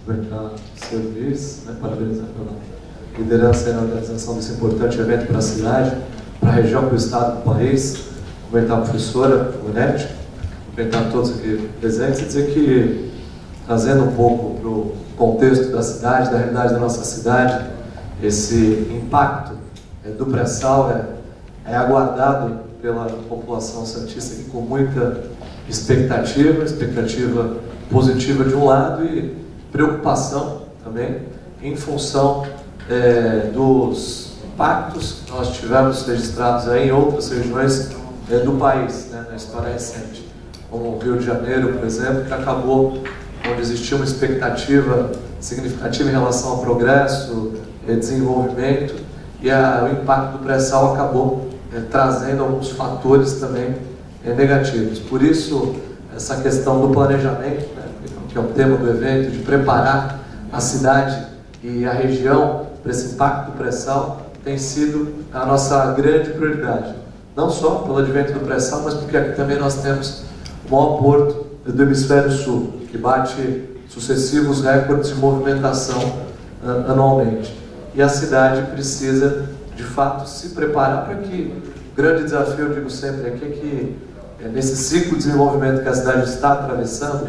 cumprimentar o senhor Luiz, né, parabenizar pela liderança e a organização desse importante evento para a cidade, para a região, para o estado, para o país, cumprimentar a professora Lunete, cumprimentar todos aqui presentes e dizer que, trazendo um pouco para o contexto da cidade, da realidade da nossa cidade, esse impacto do pré-sal é aguardado pela população santista aqui com muita expectativa positiva de um lado e preocupação também em função dos impactos que nós tivemos registrados aí em outras regiões do país, né, na história recente, como o Rio de Janeiro, por exemplo, que acabou onde existia uma expectativa significativa em relação ao progresso, desenvolvimento, e o impacto do pré-sal acabou trazendo alguns fatores também negativos. Por isso, essa questão do planejamento, né, que é o tema do evento, de preparar a cidade e a região para esse impacto do pré-sal, tem sido a nossa grande prioridade. Não só pelo advento do pré-sal, mas porque aqui também nós temos o maior porto do Hemisfério Sul, que bate sucessivos recordes de movimentação anualmente. E a cidade precisa, de fato, se preparar para que o grande desafio, eu digo sempre aqui, é que nesse ciclo de desenvolvimento que a cidade está atravessando,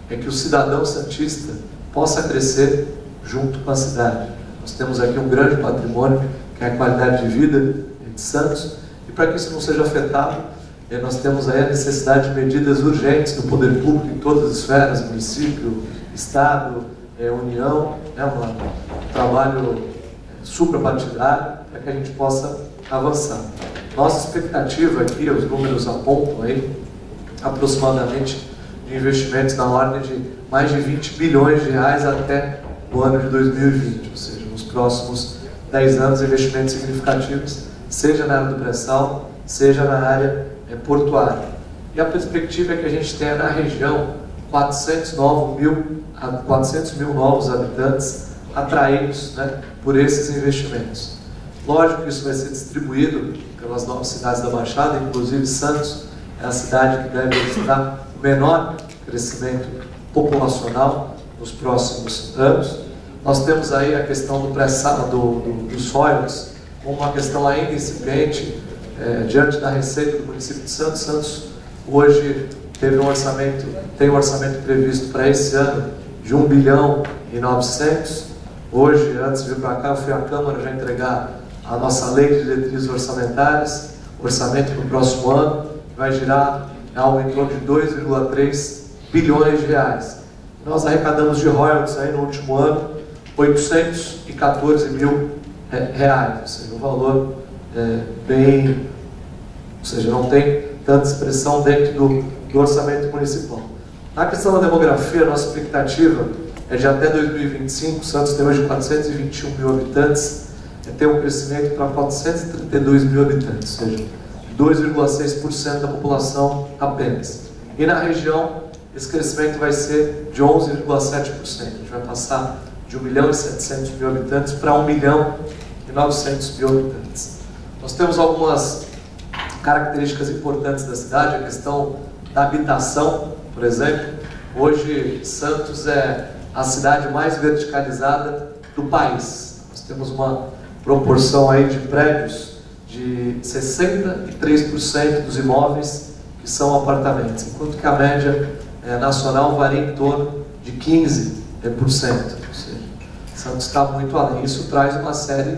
é que o cidadão santista possa crescer junto com a cidade. Nós temos aqui um grande patrimônio, que é a qualidade de vida de Santos, e para que isso não seja afetado, nós temos aí a necessidade de medidas urgentes do poder público em todas as esferas, município, Estado, União, um trabalho suprapartidário para que a gente possa avançar. Nossa expectativa aqui, os números apontam aí, aproximadamente de investimentos na ordem de mais de 20 bilhões de reais até o ano de 2020, ou seja, nos próximos 10 anos, investimentos significativos, seja na área do pré-sal, seja na área portuária. E a perspectiva é que a gente tenha na região 400 mil novos habitantes atraídos, né, por esses investimentos. Lógico que isso vai ser distribuído pelas 9 cidades da Baixada, inclusive Santos é a cidade que deve registrar o menor crescimento populacional nos próximos anos. Nós temos aí a questão do pré-sal, dos royalties, como uma questão ainda incipiente, diante da receita do município de Santos. Santos hoje tem um orçamento previsto para esse ano de 1 bilhão e 900. Hoje, antes de vir para cá, eu fui à Câmara já entregar a nossa lei de diretrizes orçamentárias, orçamento para o próximo ano, vai girar algo em torno de 2,3 bilhões de reais. Nós arrecadamos de royalties aí no último ano 814 mil reais, ou seja, um valor bem, ou seja, não tem tanta expressão dentro do orçamento municipal. Na questão da demografia, a nossa expectativa é de até 2025, Santos tem hoje 421 mil habitantes, ter um crescimento para 432 mil habitantes, ou seja, 2,6% da população apenas. E na região, esse crescimento vai ser de 11,7%. A gente vai passar de 1 milhão e 700 mil habitantes para 1 milhão e 900 mil habitantes. Nós temos algumas características importantes da cidade, a questão da habitação, por exemplo. Hoje, Santos é a cidade mais verticalizada do país. Nós temos uma proporção aí de prédios de 63% dos imóveis que são apartamentos, enquanto que a média nacional varia em torno de 15%. Ou seja, Santos está muito além. Isso traz uma série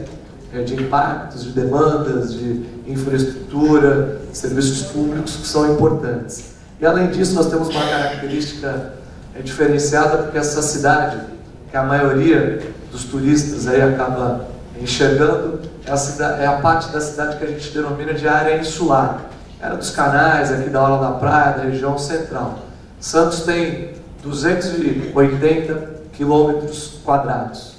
de impactos, de demandas, de infraestrutura, serviços públicos que são importantes. E além disso, nós temos uma característica diferenciada, porque essa cidade, que a maioria dos turistas aí acaba enxergando, é a parte da cidade que a gente denomina de área insular. Era dos canais, aqui da Orla da Praia, da região central. Santos tem 280 quilômetros quadrados.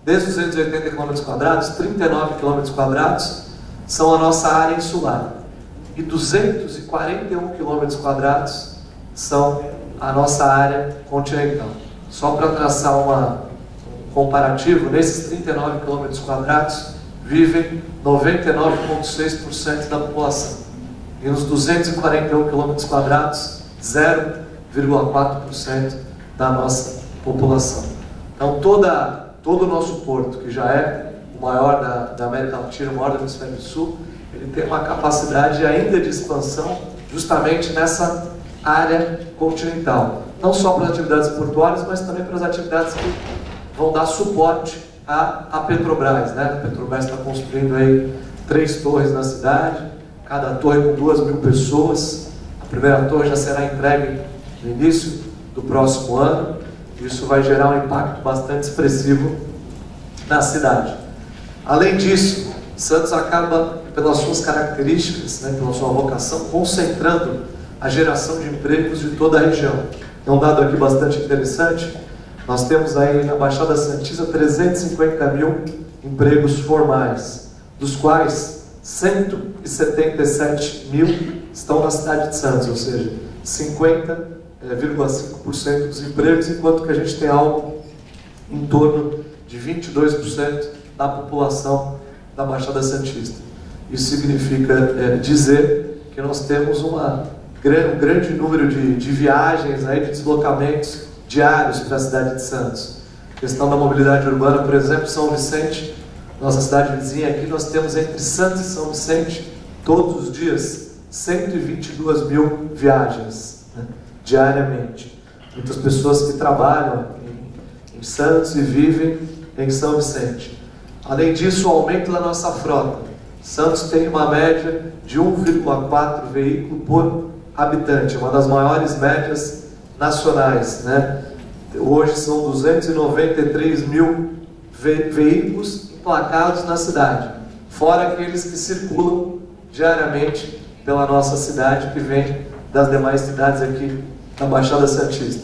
Desses 280 quilômetros quadrados, 39 quilômetros quadrados são a nossa área insular. E 241 quilômetros quadrados são a nossa área continental. Só para traçar um comparativo, nesses 39 quilômetros quadrados vivem 99,6% da população. E nos 241 quilômetros quadrados, 0,4% da nossa população. Então, todo o nosso porto, que já é o maior da América Latina, o maior do Hemisfério Sul, ele tem uma capacidade ainda de expansão justamente nessa área continental. Não só para as atividades portuárias, mas também para as atividades que vão dar suporte à Petrobras, né? A Petrobras está construindo aí 3 torres na cidade, cada torre com 2.000 pessoas. A primeira torre já será entregue no início do próximo ano. Isso vai gerar um impacto bastante expressivo na cidade. Além disso, Santos acaba, pelas suas características, né, pela sua vocação, concentrando a geração de empregos de toda a região. É um dado aqui bastante interessante. Nós temos aí na Baixada Santista 350 mil empregos formais, dos quais 177 mil estão na cidade de Santos, ou seja, 50,5% dos empregos, enquanto que a gente tem algo em torno de 22% da população da Baixada Santista. Isso significa dizer que nós temos um grande número de viagens, aí, de deslocamentos diários para a cidade de Santos. A questão da mobilidade urbana, por exemplo, São Vicente, nossa cidade vizinha aqui, nós temos entre Santos e São Vicente, todos os dias, 122 mil viagens, né, diariamente. Muitas pessoas que trabalham em Santos e vivem em São Vicente. Além disso, o aumento da nossa frota. Santos tem uma média de 1,4 veículo por habitante, uma das maiores médias nacionais, né? Hoje são 293 mil veículos emplacados na cidade, fora aqueles que circulam diariamente pela nossa cidade, que vem das demais cidades aqui da Baixada Santista.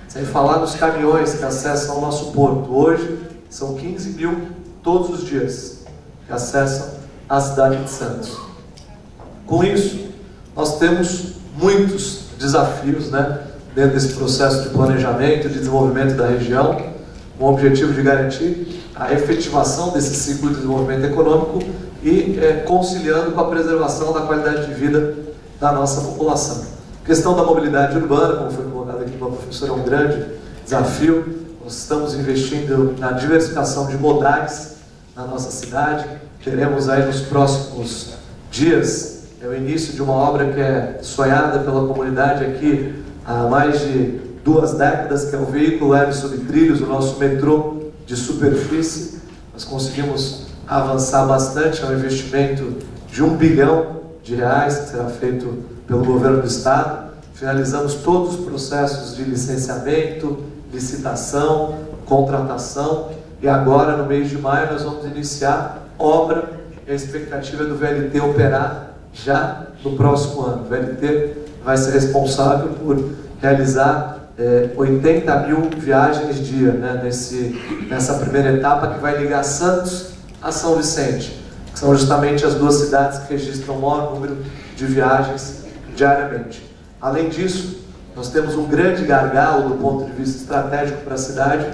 Sem falar nos caminhões que acessam o nosso porto. Hoje são 15 mil todos os dias que acessam a cidade de Santos. Com isso, nós temos muitos desafios, né, dentro desse processo de planejamento e de desenvolvimento da região, com o objetivo de garantir a efetivação desse ciclo de desenvolvimento econômico e conciliando com a preservação da qualidade de vida da nossa população. A questão da mobilidade urbana, como foi colocado aqui pela professora, é um grande desafio. Nós estamos investindo na diversificação de modais na nossa cidade. Teremos aí nos próximos dias o início de uma obra que é sonhada pela comunidade aqui há mais de 2 décadas, que é o veículo leve sobre trilhos, o nosso metrô de superfície. Nós conseguimos avançar bastante, é um investimento de R$1 bilhão, que será feito pelo governo do estado. Finalizamos todos os processos de licenciamento, licitação, contratação, e agora no mês de maio nós vamos iniciar obra, e a expectativa é do VLT operar já no próximo ano. O VLT vai ser responsável por realizar 80 mil viagens dia, né, nessa primeira etapa, que vai ligar Santos a São Vicente, que são justamente as 2 cidades que registram o maior número de viagens diariamente. Além disso, nós temos um grande gargalo do ponto de vista estratégico para a cidade,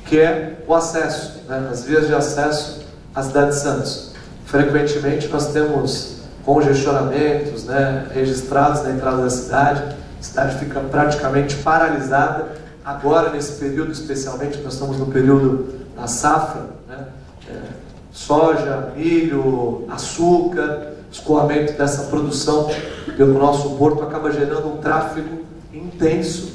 que é o acesso, né, as vias de acesso à cidade de Santos. Frequentemente nós temos congestionamentos, né, registrados na entrada da cidade. A cidade fica praticamente paralisada. Agora, nesse período, especialmente, nós estamos no período da safra, né, soja, milho, açúcar, escoamento dessa produção pelo nosso porto acaba gerando um tráfego intenso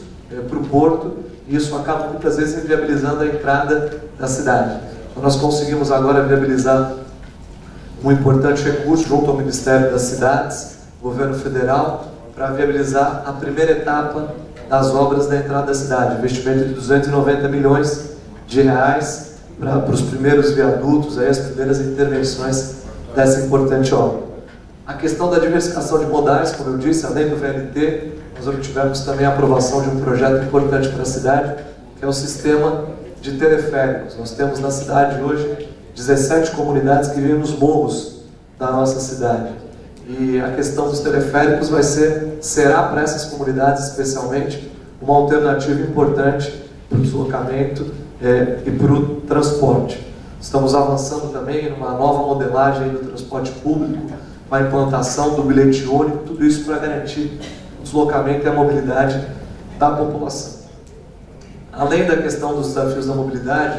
para o porto, e isso acaba muitas vezes inviabilizando a entrada da cidade. Então, nós conseguimos agora viabilizar um importante recurso junto ao Ministério das Cidades, governo federal, para viabilizar a primeira etapa das obras da entrada da cidade, investimento de 290 milhões de reais para os primeiros viadutos, aí, as primeiras intervenções dessa importante obra. A questão da diversificação de modais, como eu disse, além do VLT, nós obtivemos também a aprovação de um projeto importante para a cidade, que é o sistema de teleféricos. Nós temos na cidade hoje 17 comunidades que vivem nos morros da nossa cidade. E a questão dos teleféricos será para essas comunidades especialmente uma alternativa importante para o deslocamento e para o transporte. Estamos avançando também numa nova modelagem do transporte público, com a implantação do bilhete único, tudo isso para garantir o deslocamento e a mobilidade da população. Além da questão dos desafios da mobilidade,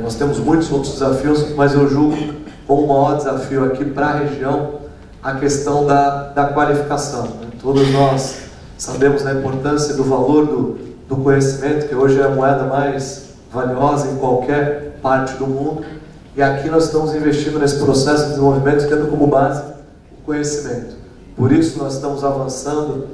nós temos muitos outros desafios, mas eu julgo como o maior desafio aqui para a região a questão da qualificação. Todos nós sabemos da importância do valor do conhecimento, que hoje é a moeda mais valiosa em qualquer parte do mundo, e aqui nós estamos investindo nesse processo de desenvolvimento tendo como base o conhecimento. Por isso nós estamos avançando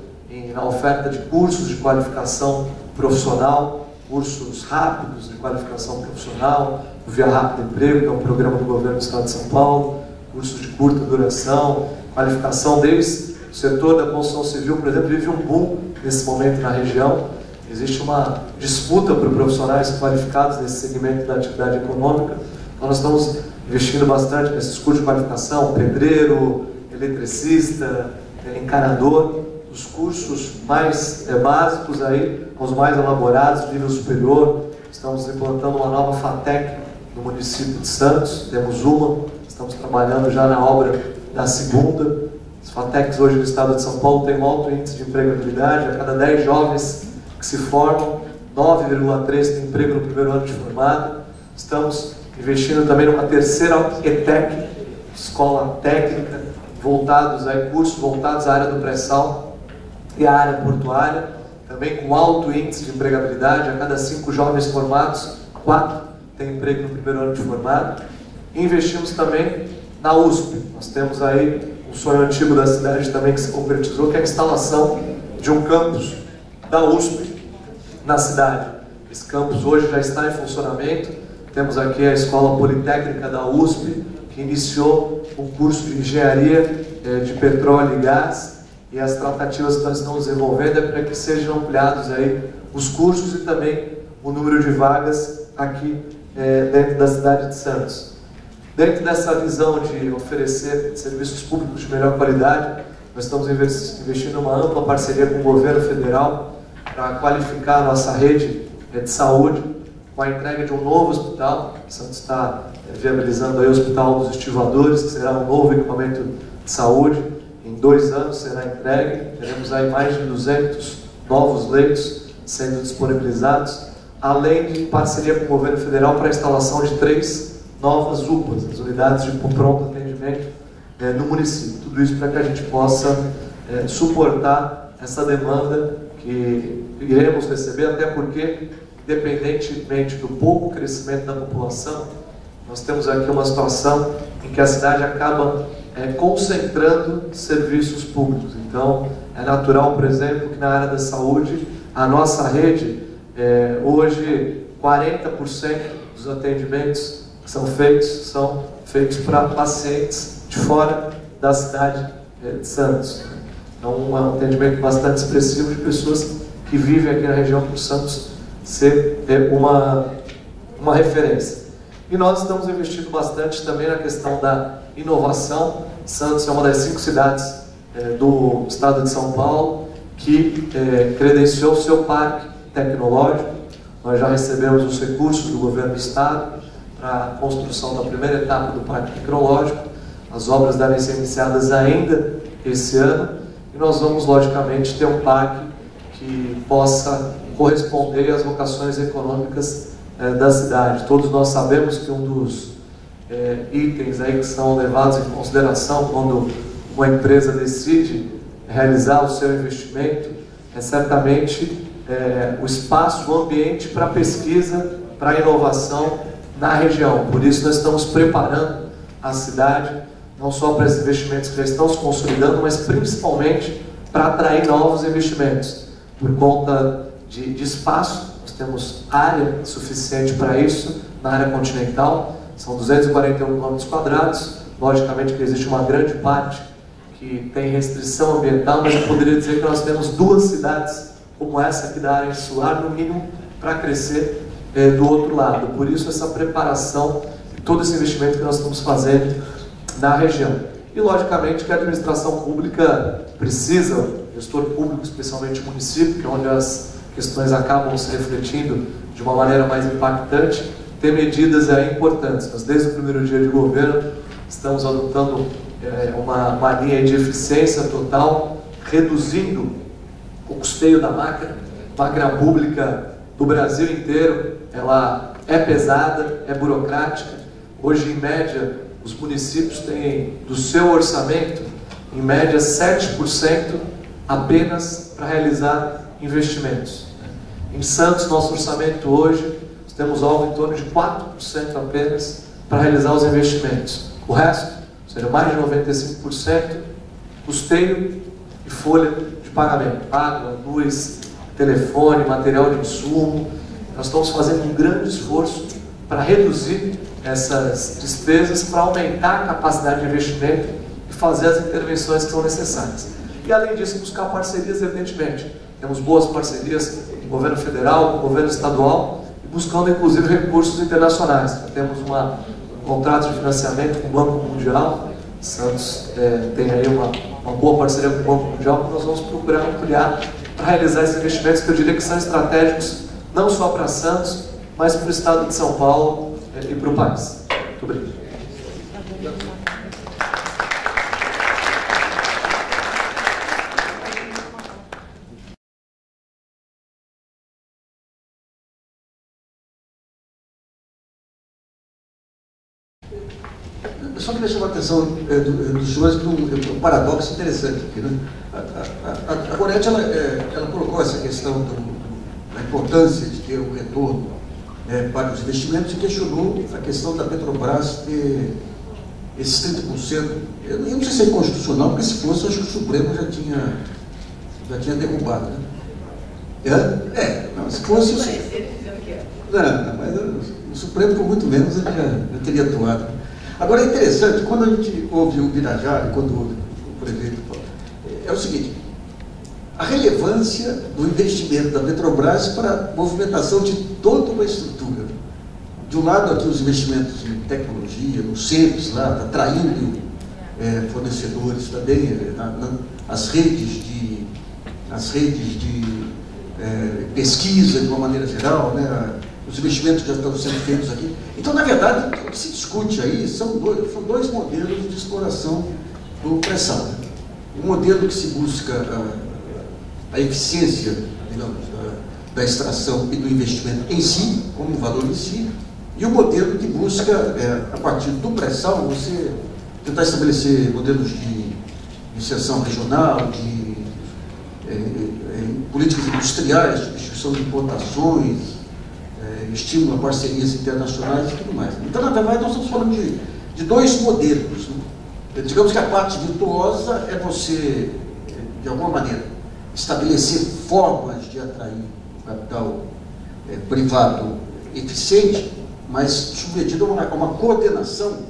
na oferta de cursos de qualificação profissional, cursos rápidos de qualificação profissional, o Via Rápida Emprego, que é um programa do governo do Estado de São Paulo, cursos de curta duração, qualificação desde o setor da construção civil, por exemplo, vive um boom nesse momento na região. Existe uma disputa por profissionais qualificados nesse segmento da atividade econômica. Então nós estamos investindo bastante nesses cursos de qualificação, pedreiro, eletricista, encanador, os cursos mais básicos aí, os mais elaborados, nível superior. Estamos implantando uma nova FATEC no município de Santos, temos uma, estamos trabalhando já na obra da segunda. As FATECs hoje no estado de São Paulo têm um alto índice de empregabilidade, a cada 10 jovens que se formam, 9,3 têm emprego no primeiro ano de formado. Estamos investindo também numa terceira ETEC, escola técnica, cursos voltados à área do pré-sal e à área portuária, também com alto índice de empregabilidade. A cada 5 jovens formados, 4 têm emprego no primeiro ano de formado. E investimos também na USP. Nós temos aí um sonho antigo da cidade também que se concretizou, que é a instalação de um campus da USP na cidade. Esse campus hoje já está em funcionamento. Temos aqui a Escola Politécnica da USP, que iniciou um curso de engenharia de petróleo e gás, e as tratativas que nós estamos desenvolvendo é para que sejam ampliados aí os cursos e também o número de vagas aqui dentro da cidade de Santos. Dentro dessa visão de oferecer serviços públicos de melhor qualidade, nós estamos investindo em uma ampla parceria com o governo federal para qualificar a nossa rede de saúde, com a entrega de um novo hospital. Santos está viabilizando aí o Hospital dos Estivadores, que será um novo equipamento de saúde. Em 2 anos será entregue. Teremos aí mais de 200 novos leitos sendo disponibilizados, além de parceria com o governo federal para a instalação de 3 novas UPAs, as unidades de pronto atendimento no município. Tudo isso para que a gente possa suportar essa demanda que iremos receber, até porque, independentemente do pouco crescimento da população, nós temos aqui uma situação em que a cidade acaba concentrando serviços públicos. Então, é natural, por exemplo, que na área da saúde, a nossa rede, hoje, 40% dos atendimentos que são feitos para pacientes de fora da cidade de Santos. Então, é um atendimento bastante expressivo de pessoas que vivem aqui na região por Santos ser uma referência. E nós estamos investindo bastante também na questão da inovação. Santos é uma das 5 cidades do estado de São Paulo que credenciou o seu parque tecnológico. Nós já recebemos os recursos do governo do estado para a construção da primeira etapa do parque tecnológico. As obras devem ser iniciadas ainda esse ano e nós vamos, logicamente, ter um parque que possa corresponder às vocações econômicas da cidade. Todos nós sabemos que um dos itens aí que são levados em consideração quando uma empresa decide realizar o seu investimento é certamente o espaço, o ambiente para pesquisa, para inovação na região. Por isso nós estamos preparando a cidade não só para esses investimentos que já estão se consolidando, mas principalmente para atrair novos investimentos. Por conta de espaço, nós temos área suficiente para isso na área continental, são 241 km², logicamente que existe uma grande parte que tem restrição ambiental, mas eu poderia dizer que nós temos 2 cidades como essa aqui da área insular, no mínimo, para crescer do outro lado. Por isso essa preparação e todo esse investimento que nós estamos fazendo na região. E logicamente que a administração pública precisa, o gestor público, especialmente o município, que é onde as questões acabam se refletindo de uma maneira mais impactante, ter medidas importantes. Nós, desde o primeiro dia de governo, estamos adotando uma linha de eficiência total, reduzindo o custeio da máquina. A máquina pública do Brasil inteiro, ela é pesada, é burocrática. Hoje, em média, os municípios têm do seu orçamento, em média, 7% apenas para realizar investimentos. Em Santos, nosso orçamento hoje, nós temos algo em torno de 4% apenas para realizar os investimentos. O resto, ou seja, mais de 95%, custeio e folha de pagamento. Água, luz, telefone, material de insumo. Nós estamos fazendo um grande esforço para reduzir essas despesas, para aumentar a capacidade de investimento e fazer as intervenções que são necessárias. E além disso, buscar parcerias, evidentemente. Temos boas parcerias com o governo federal, com o governo estadual, e buscando inclusive recursos internacionais. Temos um contrato de financiamento com o Banco Mundial. Santos tem aí uma boa parceria com o Banco Mundial, que nós vamos procurar ampliar para realizar esses investimentos que eu diria que são estratégicos não só para Santos, mas para o estado de São Paulo e para o país. Muito obrigado. Eu só queria chamar a atenção dos senhores para um paradoxo interessante aqui, né? A Gorete, ela colocou essa questão da importância de ter um retorno para os investimentos e questionou a questão da Petrobras ter esses 30%. Eu não sei se é inconstitucional, porque se fosse, eu acho que o Supremo já tinha derrubado, né? Não, se fosse... Não, mas o Supremo, por muito menos, ele já teria atuado. Agora, é interessante, quando a gente ouve o Birajara, quando ouve o prefeito, é o seguinte: a relevância do investimento da Petrobras para a movimentação de toda uma estrutura. De um lado, aqui, os investimentos em tecnologia, nos centros lá, atraindo fornecedores também, as redes de pesquisa, de uma maneira geral, né? Os investimentos já estão sendo feitos aqui. Então, na verdade, o que se discute aí são dois modelos de exploração do pré-sal. Um modelo que se busca a eficiência, digamos, da extração e do investimento em si, como valor em si, e o modelo que busca, a partir do pré-sal, você tentar estabelecer modelos de inserção regional, de políticas industriais, de substituição de importações, estímulo a parcerias internacionais e tudo mais. Então, na verdade, nós estamos falando de dois modelos, né? Digamos que a parte virtuosa é você, de alguma maneira, estabelecer formas de atrair o capital privado eficiente, mas submetido a uma coordenação,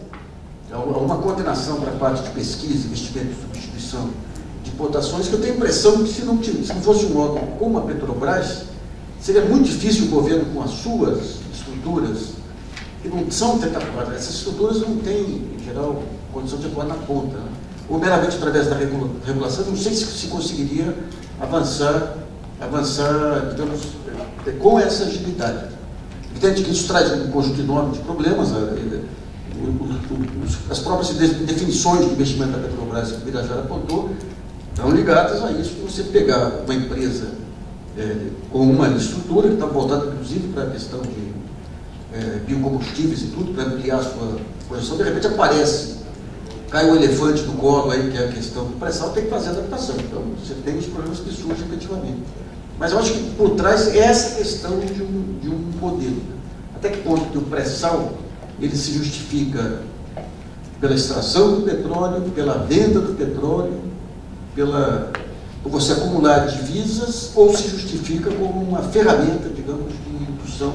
para a parte de pesquisa, investimento, substituição de importações, que eu tenho a impressão que se não fosse um órgão como a Petrobras, seria muito difícil o governo, com as suas estruturas, que não são tentativas. Essas estruturas não têm, em geral, condição de atuar na ponta, né? Ou meramente através da regulação, não sei se conseguiria avançar, digamos, com essa agilidade. Evidente que isso traz um conjunto enorme de problemas. As próprias definições de investimento da Petrobras, que o Birajara apontou, estão ligadas a isso, de você pegar uma empresa com uma estrutura que está voltada, inclusive, para a questão de biocombustíveis e tudo, para ampliar a sua projeção. De repente cai um elefante no colo aí, que é a questão do pré-sal, tem que fazer adaptação. Então, você tem os problemas que surgem efetivamente. Mas eu acho que por trás é essa questão de um modelo. Até que ponto que o pré-sal ele se justifica pela extração do petróleo, pela venda do petróleo, por você acumular divisas, ou se justifica como uma ferramenta, digamos, de indução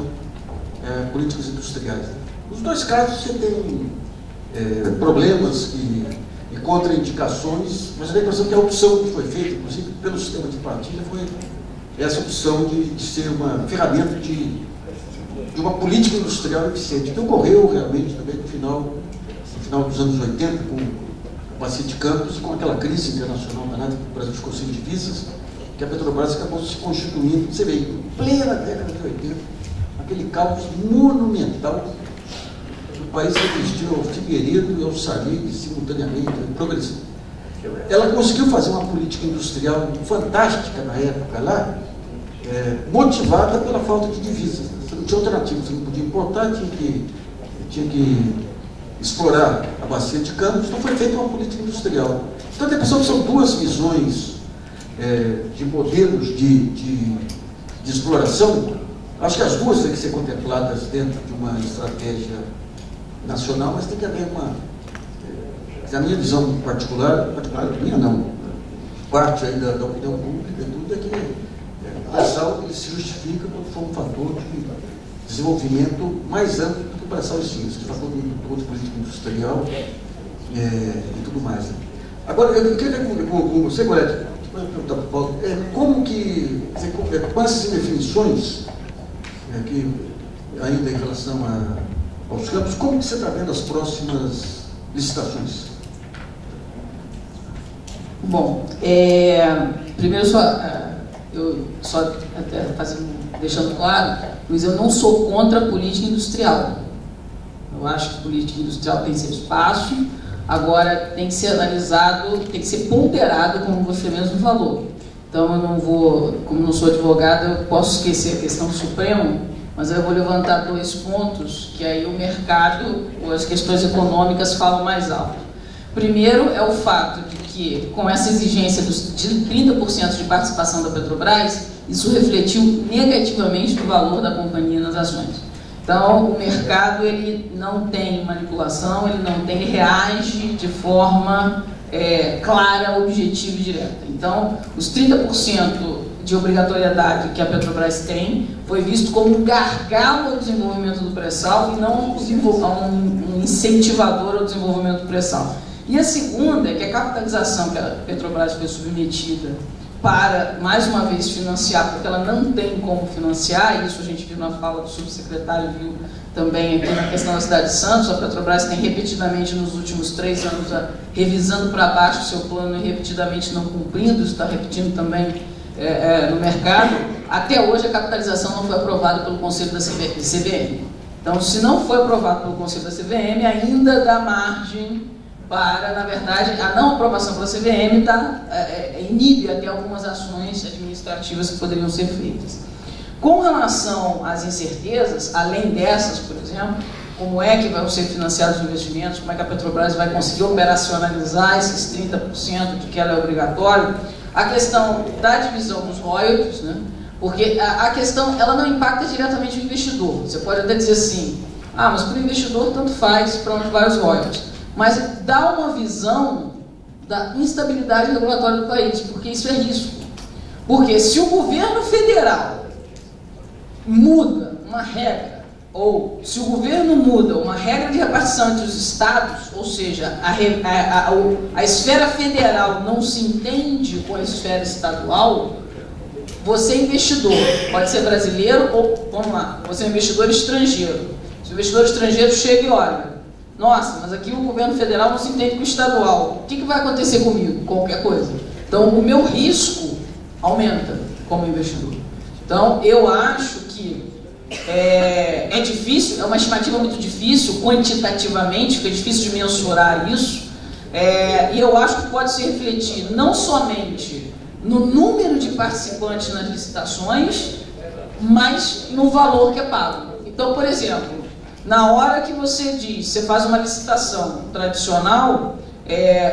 políticas industriais. Nos dois casos você tem problemas e contraindicações, mas eu tenho a impressão que a opção que foi feita, inclusive pelo sistema de partilha, foi essa opção de ser uma ferramenta de uma política industrial eficiente, que ocorreu realmente também no final dos anos 80, com o Bacia de Campos, com aquela crise internacional danada, que o Brasil ficou sem divisas, que a Petrobras acabou se constituindo, você vê, em plena década de 80, aquele caos monumental. O país resistiu ao Figueiredo e ao Sarney simultaneamente, progressivo. Ela conseguiu fazer uma política industrial fantástica na época lá, motivada pela falta de divisas. Você não tinha alternativa, você não podia importar, tinha que explorar a bacia de Campos, então foi feita uma política industrial. Então a impressão que são duas visões de modelos de exploração. Acho que as duas têm que ser contempladas dentro de uma estratégia nacional, mas tem que haver a minha visão particular minha não, parte aí da opinião pública e tudo, é que o pré-sal se justifica quando for um fator de desenvolvimento mais amplo do que o pré-sal em si, esse fator de política industrial e tudo mais. Agora, eu queria ver com você, Gorete, perguntar para o Paulo, com essas indefinições, que ainda em relação aos campos, como que você está vendo as próximas licitações? Bom, primeiro eu só até deixando claro, Luiz, eu não sou contra a política industrial. Eu acho que a política industrial tem seu espaço, agora tem que ser analisado, tem que ser ponderado, como você mesmo falou. Então eu não vou, como não sou advogado, eu posso esquecer a questão do Supremo, mas eu vou levantar dois pontos que aí o mercado ou as questões econômicas falam mais alto. Primeiro é o fato de que, com essa exigência de 30% de participação da Petrobras, isso refletiu negativamente no valor da companhia nas ações. Então, o mercado ele não tem manipulação, ele reage de forma clara, objetiva e direta. Então, os 30% de obrigatoriedade que a Petrobras tem foi visto como um gargalo ao desenvolvimento do pré-sal e não um incentivador ao desenvolvimento do pré-sal. E a segunda é que a capitalização que a Petrobras foi submetida para, mais uma vez, financiar, porque ela não tem como financiar, isso a gente viu na fala do subsecretário, viu também aqui na questão da cidade de Santos, a Petrobras tem repetidamente nos últimos 3 anos revisando para baixo o seu plano e repetidamente não cumprindo, isso está repetindo também no mercado. Até hoje a capitalização não foi aprovada pelo Conselho da CVM. Então, se não foi aprovado pelo Conselho da CVM, ainda dá margem para, na verdade, a não aprovação pela CVM inibe até algumas ações administrativas que poderiam ser feitas. Com relação às incertezas, além dessas, por exemplo, como é que vão ser financiados os investimentos, como é que a Petrobras vai conseguir operacionalizar esses 30% de que ela é obrigatória, a questão da divisão dos royalties, né? Porque a questão ela não impacta diretamente o investidor. Você pode até dizer assim, mas para o investidor tanto faz para onde vai os royalties. Mas dá uma visão da instabilidade regulatória do país, porque isso é risco. Porque se o governo federal muda uma regra, ou se o governo muda uma regra de repartição entre os estados, ou seja, a esfera federal não se entende com a esfera estadual, você é investidor, pode ser brasileiro ou, vamos lá, você é investidor estrangeiro. Se o investidor estrangeiro chega e olha, nossa, mas aqui o governo federal não se entende com o estadual. O que vai acontecer comigo? Qualquer coisa. Então, o meu risco aumenta como investidor. Então, eu acho que é difícil, é uma estimativa muito difícil, quantitativamente, porque é difícil de mensurar isso. E eu acho que pode se refletir não somente no número de participantes nas licitações, mas no valor que é pago. Então, por exemplo, na hora que você faz uma licitação tradicional,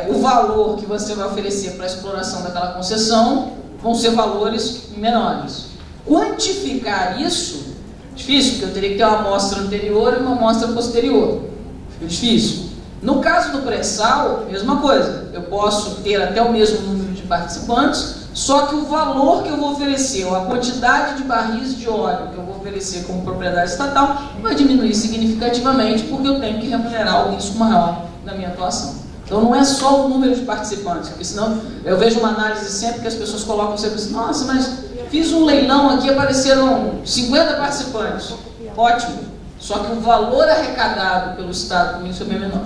o valor que você vai oferecer para a exploração daquela concessão vão ser valores menores. Quantificar isso, difícil, porque eu teria que ter uma amostra anterior e uma amostra posterior. Fica difícil. No caso do pré-sal, mesma coisa. Eu posso ter até o mesmo número de participantes, só que o valor que eu vou oferecer, ou a quantidade de barris de óleo que eu vou oferecer como propriedade estatal, vai diminuir significativamente, porque eu tenho que remunerar o risco maior da minha atuação. Então não é só o número de participantes, porque senão eu vejo uma análise sempre que as pessoas colocam sempre assim, nossa, mas fiz um leilão aqui, apareceram 50 participantes. Ótimo, só que o valor arrecadado pelo Estado com isso é bem menor.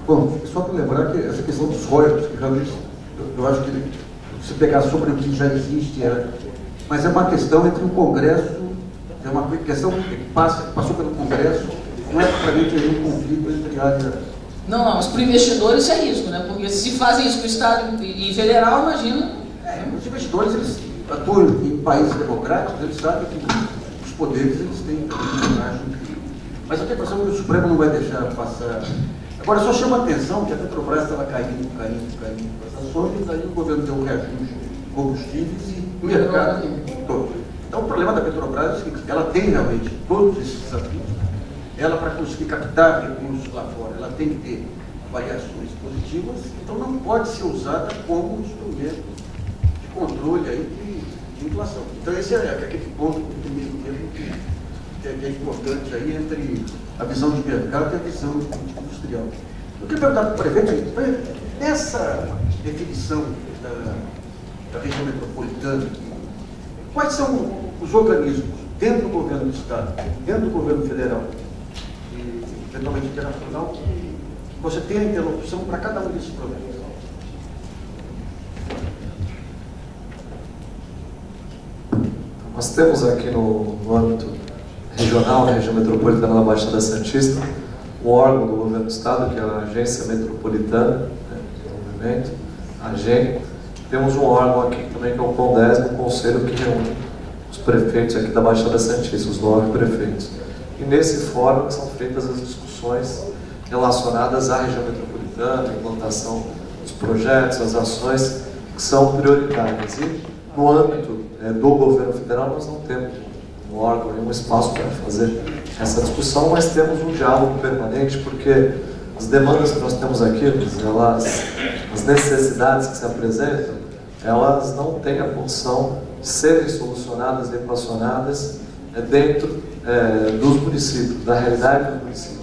Bom, só para lembrar que essa questão dos royalties, que realmente eu acho que se pegar sobre o que já existe, mas é uma questão entre o Congresso, é uma questão que passou pelo Congresso, não é praticamente um conflito entre áreas. Não, mas para o investidor isso é risco, né? Porque se fazem isso para o Estado e Federal, imagina. Os investidores, atuam em países democráticos, eles sabem que os poderes eles têm também. Mas eu tenho a impressão que o Supremo não vai deixar passar. Agora, só chama a atenção que a Petrobras estava caindo as ações, e daí o governo deu um reajuste de combustíveis e o mercado todo. Então, o problema da Petrobras é o seguinte: ela tem realmente todos esses desafios. Ela, para conseguir captar recursos lá fora, ela tem que ter variações positivas, então não pode ser usada como instrumento de controle aí de inflação. Então, esse é aquele ponto que é importante aí entre a visão de mercado e a visão industrial. Eu queria perguntar para o prefeito, nessa definição da região metropolitana, quais são os organismos dentro do governo do Estado, dentro do governo federal e eventualmente internacional, que você tem a interlocução para cada um desses problemas? Nós temos aqui no âmbito regional, na região metropolitana da Baixada Santista, o órgão do governo do Estado, que é a Agência Metropolitana de Desenvolvimento, a AGEM. Temos um órgão aqui também, que é o CONDES, o Conselho, que reúne os prefeitos aqui da Baixada Santista, os 9 prefeitos. E nesse fórum são feitas as discussões relacionadas à região metropolitana, a implantação dos projetos, as ações que são prioritárias. E no âmbito do governo federal nós não temos um órgão, um espaço para fazer essa discussão, mas temos um diálogo permanente, porque as demandas que nós temos aqui, as necessidades que se apresentam, elas não têm a condição de serem solucionadas e equacionadas dentro dos municípios, da realidade dos municípios.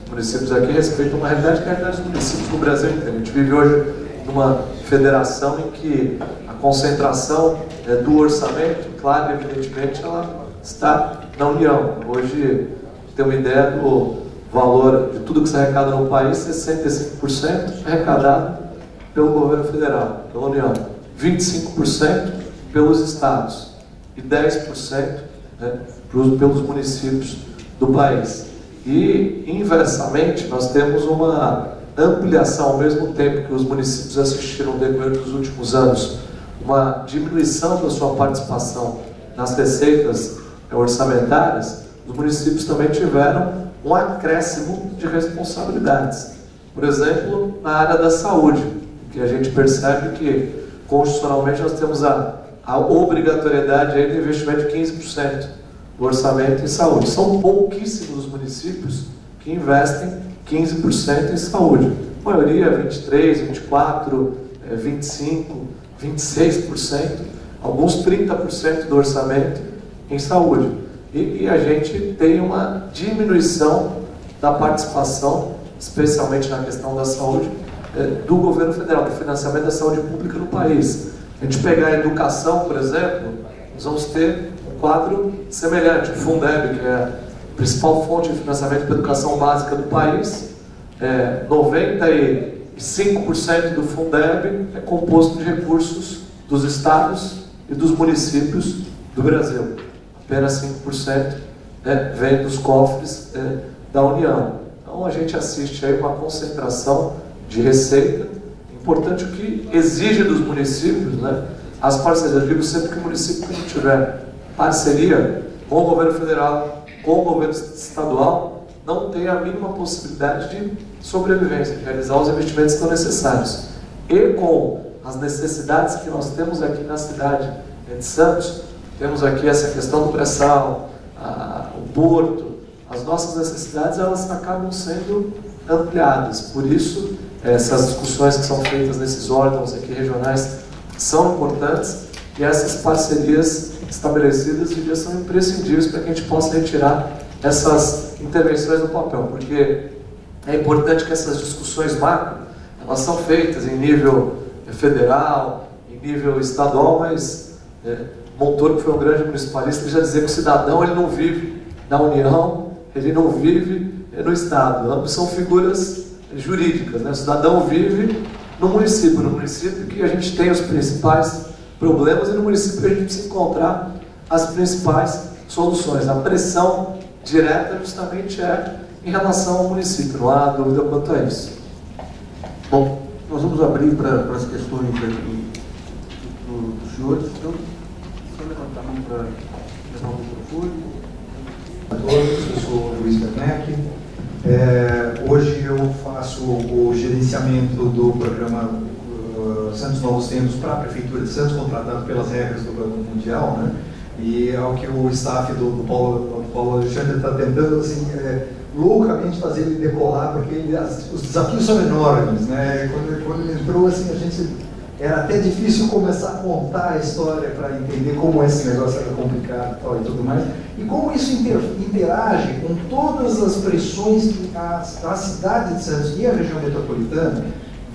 Os municípios aqui respeitam uma realidade que é a realidade dos municípios do Brasil inteiro. A gente vive hoje numa federação em que a concentração do orçamento, claro, evidentemente, ela está na União. Hoje, tem uma ideia do valor de tudo que se arrecada no país, 65% arrecadado pelo governo federal, pela União, 25% pelos estados e 10% pelos municípios do país. E, inversamente, nós temos uma ampliação, ao mesmo tempo que os municípios assistiram no decorrer dos últimos anos, uma diminuição da sua participação nas receitas orçamentárias, os municípios também tiveram um acréscimo de responsabilidades. Por exemplo, na área da saúde, que a gente percebe que, constitucionalmente, nós temos a obrigatoriedade aí de investimento de 15% do orçamento em saúde. São pouquíssimos os municípios que investem 15% em saúde. A maioria, 23%, 24%, 25%, 26%, alguns 30% do orçamento em saúde. E a gente tem uma diminuição da participação, especialmente na questão da saúde, do governo federal, do financiamento da saúde pública no país. A gente pegar a educação, por exemplo, nós vamos ter um quadro semelhante. O Fundeb, que é a principal fonte de financiamento para a educação básica do país, 95% do Fundeb é composto de recursos dos estados e dos municípios do Brasil. Apenas 5% vem dos cofres da União. Então a gente assiste aí uma concentração de receita importante, o que exige dos municípios, as parcerias. Eu digo sempre que o município que não tiver parceria com o governo federal, com o governo estadual, não tem a mínima possibilidade de sobrevivência, de realizar os investimentos que são necessários. E com as necessidades que nós temos aqui na cidade de Santos, temos aqui essa questão do pré-sal, o porto, as nossas necessidades elas acabam sendo ampliadas. Por isso, essas discussões que são feitas nesses órgãos aqui regionais são importantes, e essas parcerias estabelecidas são imprescindíveis para que a gente possa retirar essas intervenções do papel, porque é importante que essas discussões macro elas são feitas em nível federal, em nível estadual, mas Montoro, que foi um grande municipalista, ele já dizia que o cidadão ele não vive na União, ele não vive no Estado. Ambos são figuras jurídicas, O cidadão vive no município que a gente tem os principais problemas, e no município que a gente precisa encontrar as principais soluções. A pressão direta justamente em relação ao município, não há dúvida quanto a isso. Bom, nós vamos abrir para as questões aqui dos senhores. Então, levantar a mão para levar o microfone. A todos, eu sou o Luiz Werneck. Hoje eu faço o gerenciamento do programa Santos Novos Tempos para a Prefeitura de Santos, contratado pelas regras do Banco Mundial, né? E ao que o staff do Paulo Alexandre está tentando, assim, loucamente fazer ele decolar, porque os desafios são enormes, né? Quando ele entrou, assim, era até difícil começar a contar a história para entender como esse negócio era complicado e tudo mais, e como isso interage com todas as pressões que a cidade de Santos e a região metropolitana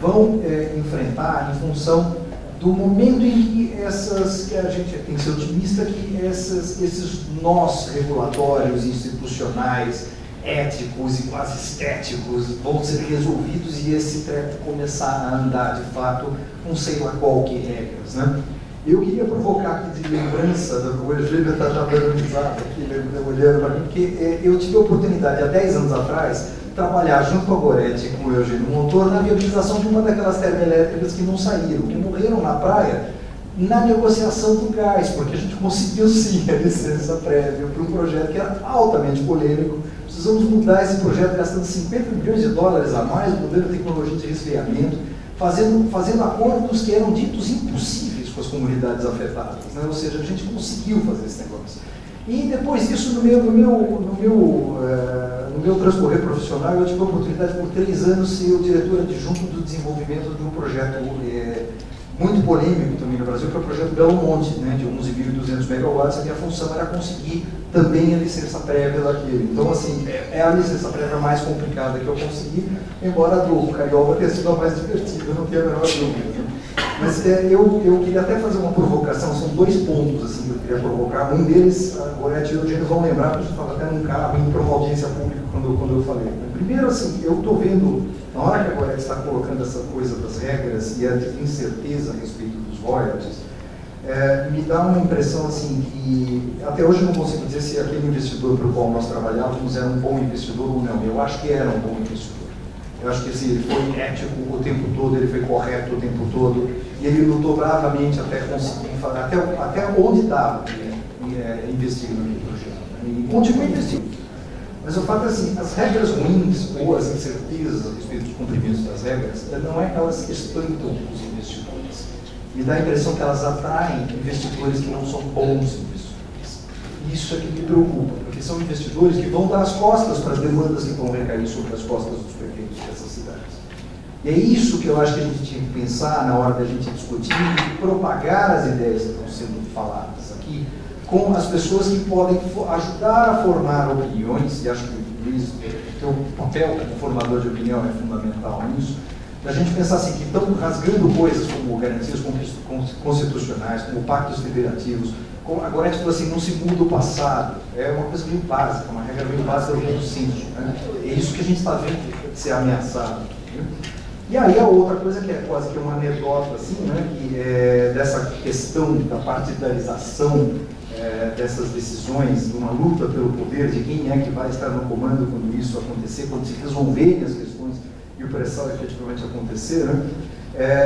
vão enfrentar em função do momento em que que a gente tem que ser otimista, que esses nós regulatórios, institucionais, éticos e quase estéticos vão ser resolvidos e esse treco começar a andar de fato com sei lá qual que regras, né? Eu queria provocar aqui de lembrança, o Eugênio está já dando risada aqui, olhando para mim, porque eu tive a oportunidade há 10 anos atrás trabalhar junto com a Goretti e com o Eugênio Montor na viabilização de uma daquelas termoelétricas que não saíram, que morreram na praia na negociação do gás, porque a gente conseguiu sim a licença prévia para um projeto que era altamente polêmico. Precisamos mudar esse projeto gastando 50 milhões de dólares a mais, mudando a tecnologia de resfriamento, fazendo acordos que eram ditos impossíveis com as comunidades afetadas, né? Ou seja, a gente conseguiu fazer esse negócio. E depois disso, no meu transcorrer profissional, eu tive a oportunidade por 3 anos de ser o diretor adjunto do desenvolvimento de um projeto muito polêmico também no Brasil, que é o projeto Belo Monte, né, de 11.200 megawatts, e a função era conseguir também a licença prévia daquele. Então, assim, é a licença prévia mais complicada que eu consegui, embora a do Carioca tenha sido a mais divertida, não tenho a menor dúvida. Mas eu queria até fazer uma provocação, são 2 pontos assim, que eu queria provocar. Um deles, a Goretti e o Eugênio vão lembrar, porque a gente estava até num carro indo para uma audiência pública quando eu falei. Primeiro, assim, eu estou vendo, na hora que a Goretti está colocando essa coisa das regras e a incerteza a respeito dos royalties, me dá uma impressão assim que, até hoje eu não consigo dizer se aquele investidor para o qual nós trabalhávamos era um bom investidor ou não. Eu acho que era um bom investidor. Eu acho que assim, ele foi ético o tempo todo, ele foi correto o tempo todo, e ele lutou bravamente até conseguir, até onde estava investindo naquele projeto. E continua investindo. Mas o fato é assim, as regras ruins ou as incertezas a respeito dos cumprimentos das regras, não é que elas espantam os investidores. Me dá a impressão que elas atraem investidores que não são bons investidores. Isso é que me preocupa, porque são investidores que vão dar as costas para as demandas que vão recair sobre as costas dos prefeitos dessas cidades. E é isso que eu acho que a gente tinha que pensar na hora da gente discutir e propagar as ideias que estão sendo faladas aqui com as pessoas que podem ajudar a formar opiniões, e acho que o Luiz, teu papel como formador de opinião é fundamental nisso, da gente pensar assim, que estão rasgando coisas como garantias constitucionais, como pactos federativos. Agora a gente falou assim, não se muda o passado, é uma coisa meio básica, uma regra meio básica do bom senso, né? É isso que a gente está vendo ser ameaçado. Né? E aí a outra coisa que é quase que uma anedota, assim, né? Que é dessa questão da partidarização dessas decisões, de uma luta pelo poder, de quem é que vai estar no comando quando isso acontecer, quando se resolverem as questões e o pré-sal efetivamente acontecer, né?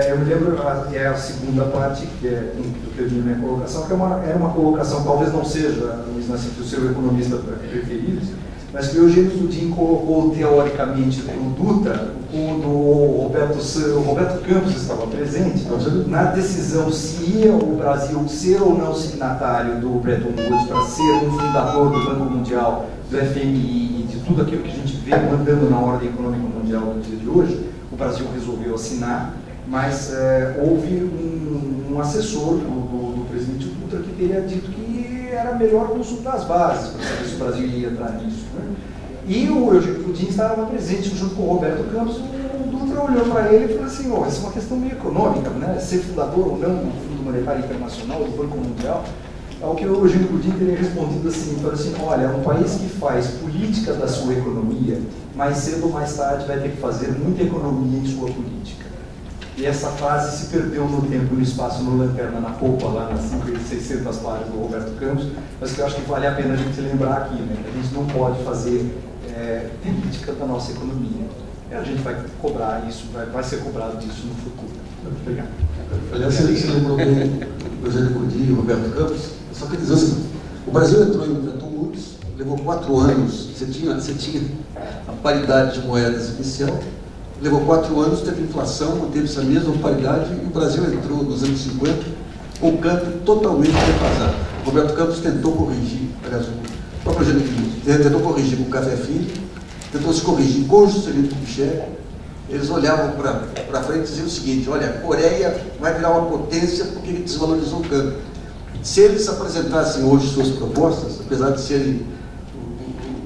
Eu me lembro, é a segunda parte, que é do que eu minha colocação, que era uma colocação, talvez não seja, Luiz Nassif, o seu economista preferido, mas que o Eugênio Tudin colocou teoricamente o Dutra, quando o Roberto Campos estava presente, na decisão se ia o Brasil ser ou não signatário do Bretton Woods para ser um fundador do Banco Mundial, do FMI e de tudo aquilo que a gente vê mandando na ordem econômica mundial no dia de hoje. O Brasil resolveu assinar, mas houve um assessor do presidente Dutra que teria dito que era melhor consultar as bases para saber se o Brasil ia entrar nisso. Né? E o Eugênio Tudin estava presente junto com o Roberto Campos. O Dutra olhou para ele e falou assim, isso é uma questão meio econômica, né? Ser fundador ou não do Fundo Monetário Internacional, do Banco Mundial. Ao que o Eugênio Tudin teria respondido assim, falou assim, olha, é um país que faz política da sua economia, mais cedo ou mais tarde vai ter que fazer muita economia em sua política. E essa frase se perdeu no tempo e no espaço, no Lanterna na Popa, lá nas 600 páginas do Roberto Campos, mas que eu acho que vale a pena a gente lembrar aqui, né? Que a gente não pode fazer política da nossa economia. E a gente vai cobrar isso, vai ser cobrado disso no futuro. Muito obrigado. Aliás, você lembrou bem do Eugênio Gourdi e Roberto Campos. Eu só queria dizer assim, o Brasil enfrentou tumultos, levou 4 anos, você tinha a paridade de moedas inicial, levou 4 anos, teve inflação, manteve essa mesma paridade, e o Brasil entrou nos anos 50 com o câmbio totalmente defasado. O Roberto Campos tentou corrigir, aliás, o próprio Eugênio Gourdi tentou corrigir com o Café Filho, tentou se corrigir com o Juscelino Kubitschek. Eles olhavam para frente e diziam o seguinte: olha, a Coreia vai virar uma potência porque ele desvalorizou o câmbio. Se eles apresentassem hoje suas propostas, apesar de serem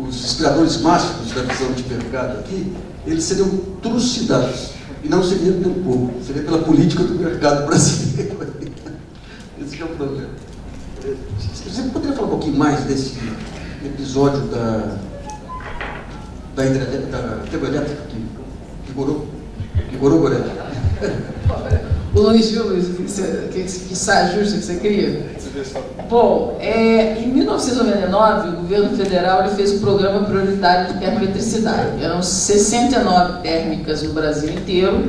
os inspiradores máximos da visão de mercado aqui, eles seriam trucidados. E não seria pelo povo, seria pela política do mercado brasileiro. Esse é o problema. Você poderia falar um pouquinho mais desse episódio da termoelétrica que gorou, Goré? O Luiz viu, Luiz, que saia justa que você queria? Bom, em 1999, o governo federal ele fez o programa prioritário de termoeletricidade. Eram 69 térmicas no Brasil inteiro.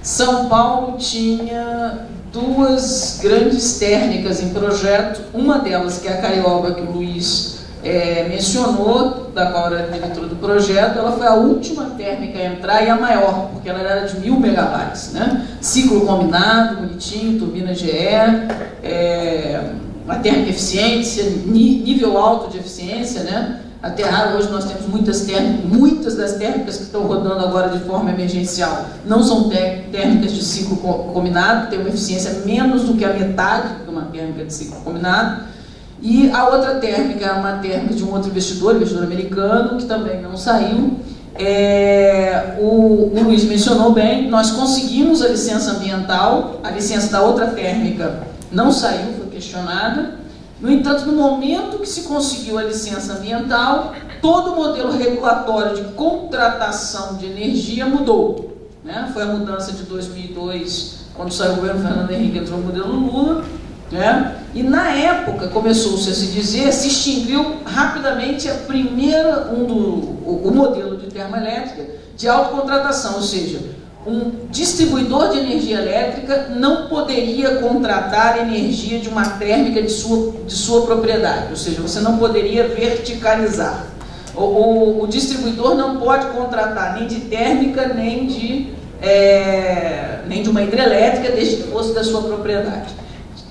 São Paulo tinha 2 grandes térmicas em projeto. Uma delas, que é a Carioba, que o Luiz mencionou, da qual era diretora do projeto. Ela foi a última térmica a entrar e a maior, porque ela era de 1000 megawatts, né? Ciclo combinado, bonitinho, turbina GE, uma térmica eficiência, nível alto de eficiência, né? Até hoje nós temos muitas das térmicas que estão rodando agora de forma emergencial não são térmicas de ciclo combinado, tem uma eficiência menos do que a metade de uma térmica de ciclo combinado. E a outra térmica é uma térmica de um outro investidor americano, que também não saiu. O Luiz mencionou bem, nós conseguimos a licença ambiental, a licença da outra térmica não saiu, foi questionada. No entanto, no momento que se conseguiu a licença ambiental, todo o modelo regulatório de contratação de energia mudou, né? Foi a mudança de 2002, quando saiu o governo Fernando Henrique, entrou o modelo Lula, né? E na época começou-se a se dizer, se extinguiu rapidamente o modelo de termoelétrica de autocontratação, ou seja, um distribuidor de energia elétrica não poderia contratar energia de uma térmica de sua propriedade, ou seja, você não poderia verticalizar. O distribuidor não pode contratar nem de térmica, nem de uma hidrelétrica, desde que fosse da sua propriedade.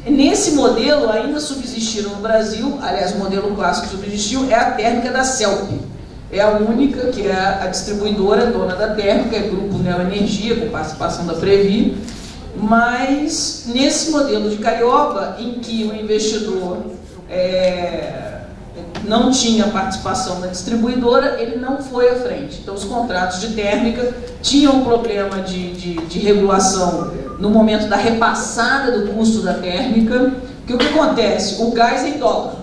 Nesse modelo ainda subsistiram no Brasil, aliás, o modelo clássico que subsistiu é a térmica da CELP. É a única que é a distribuidora, dona da térmica, é Grupo Neoenergia, com participação da Previ. Mas nesse modelo de Carioba, em que o investidor não tinha participação da distribuidora, ele não foi à frente. Então os contratos de térmica tinham um problema de regulação no momento da repassada do custo da térmica, que o que acontece? O gás é em dólar,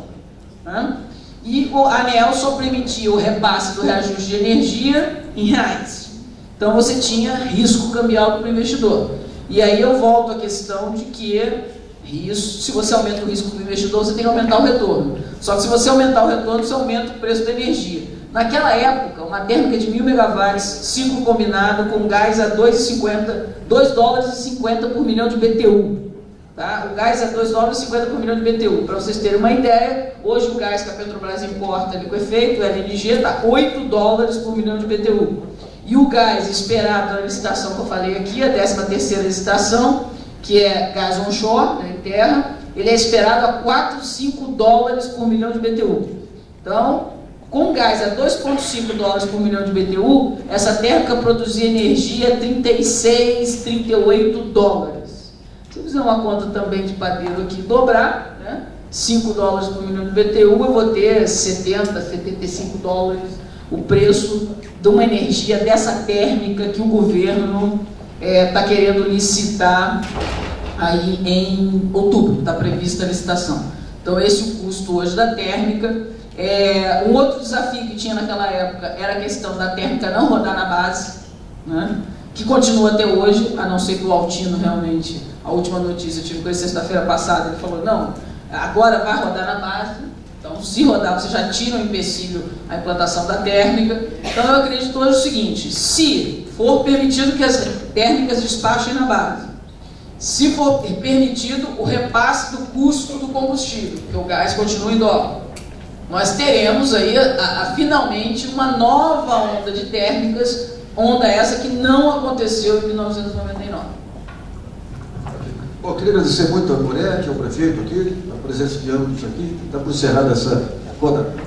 né? E a ANEEL só permitia o repasse do reajuste de energia em reais. Então você tinha risco cambial para o investidor. E aí eu volto à questão de que se você aumenta o risco do investidor, você tem que aumentar o retorno. Só que se você aumentar o retorno, você aumenta o preço da energia. Naquela época, uma térmica de 1000 megawatts, ciclo combinado, com gás a $2,50 por milhão de BTU. Tá? O gás é $2,50 por milhão de BTU. Para vocês terem uma ideia, hoje o gás que a Petrobras importa ali com efeito, o LNG, está $8 por milhão de BTU. E o gás esperado na licitação que eu falei aqui, a 13ª licitação, que é gás onshore, né, em terra, ele é esperado a $4,5 por milhão de BTU. Então, com gás a $2,5 por milhão de BTU, essa térmica produzia energia a $36, $38. Se eu fizer uma conta também de padeiro aqui, dobrar, né, $5 por milhão de BTU, eu vou ter $70, $75 o preço de uma energia dessa térmica que o governo está querendo licitar aí em outubro, está prevista a licitação. Então esse é o custo hoje da térmica. Um outro desafio que tinha naquela época era a questão da térmica não rodar na base, né, que continua até hoje, a não ser que o Altino realmente, a última notícia eu tive com ele sexta-feira passada, ele falou, não, agora vai rodar na base. Então, se rodar, você já tira o empecilho à implantação da térmica. Então, eu acredito hoje o seguinte, se for permitido que as térmicas despachem na base se for permitido o repasse do custo do combustível, que o gás continua em dólar, nós teremos aí finalmente uma nova onda de térmicas, onda essa que não aconteceu em 1999. Bom, eu queria agradecer muito ao Moretti, ao prefeito aqui, a presença de ambos aqui, está por encerrada essa roda.